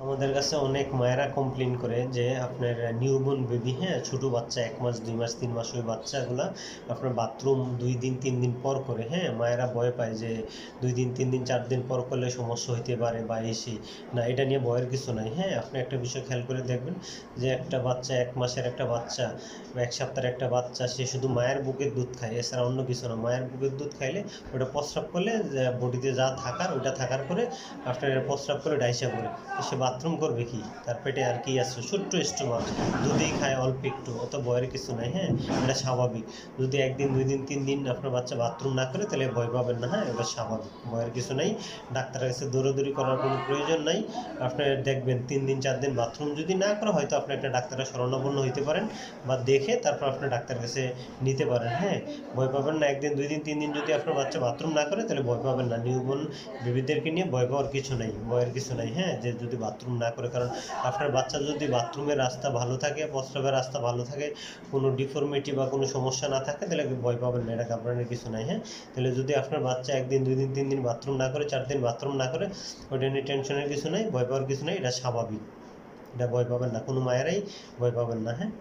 আমাদের কাছে অনেক মায়েরা কমপ্লেন করে যে আপনার নিউবর্ন বেবি, হ্যাঁ, ছোটো বাচ্চা 1 মাস 2 মাস 3 মাস ওই বাচ্চাগুলা আপনার বাথরুম 2 দিন 3 দিন পর করে, হ্যাঁ, মায়েরা ভয় পায় যে 2 দিন 3 দিন 4 দিন পর করলে সমস্যা হইতে পারে বা এসে না, এটা নিয়ে ভয়ের কিছু নাই। হ্যাঁ, আপনি একটা বিষয় খেয়াল করে দেখবেন যে একটা বাচ্চা 1 মাসের একটা বাচ্চা বা 1 সপ্তাহের একটা বাচ্চা সে শুধু মায়ের বুকের দুধ খায়, এছাড়া অন্য কিছু না। মায়ের বুকের দুধ খাইলে ওটা প্রস্রাব করলে বডিতে যা থাকার ওটা থাকার পরে আপনার প্রস্রাব করে ডাইসা পড়ে, তো সে বাথরুম করবে কি? তার পেটে আর কি আছে? ছোট্ট স্টোমাক, দুধেই খায় অল্প একটু, অত ভয়ের কিছু নাই। হ্যাঁ, এটা স্বাভাবিক। যদি 1 দিন 2 দিন 3 দিন আপনার বাচ্চা বাথরুম না করে তাহলে ভয় পাবেন না। হ্যাঁ, এটা স্বাভাবিক, ভয়ের কিছু নাই। ডাক্তারের কাছে দৌড়াদৌড়ি করার কোনো প্রয়োজন নাই। আপনার দেখবেন 3 দিন 4 দিন বাথরুম যদি না করে, হয়তো আপনি একটা ডাক্তারের শরণাপন্ন হইতে পারেন বা দেখে তারপর আপনার ডাক্তারের কাছে নিতে পারেন। হ্যাঁ, ভয় পাবেন না। 1 দিন 2 দিন 3 দিন যদি আপনার বাচ্চা বাথরুম না করে তাহলে ভয় পাবেন না। নিউবর্ন বেবিদেরকে নিয়ে ভয় পাওয়ার কিছু নেই, ভয়ের কিছু নাই। হ্যাঁ, যে যদি বাথরুম না করে, কারণ আপনার বাচ্চা যদি বাথরুমের রাস্তা ভালো থাকে, প্রস্রাবের রাস্তা ভালো থাকে, কোনো ডিফর্মিটি বা কোনো সমস্যা না থাকে, তাহলে ভয় পাবেন না, এটা ঘাবড়ানোর কিছু নাই। হ্যাঁ, তাহলে যদি আপনার বাচ্চা 1 দিন 2 দিন 3 দিন বাথরুম না করে, 4 দিন বাথরুম না করে, ওইটা নিয়ে টেনশনের কিছু নাই, ভয় পাওয়ার কিছু নাই, এটা স্বাভাবিক। এটা ভয় পাবেন না, কোনো মায়েরাই ভয় পাবেন না। হ্যাঁ।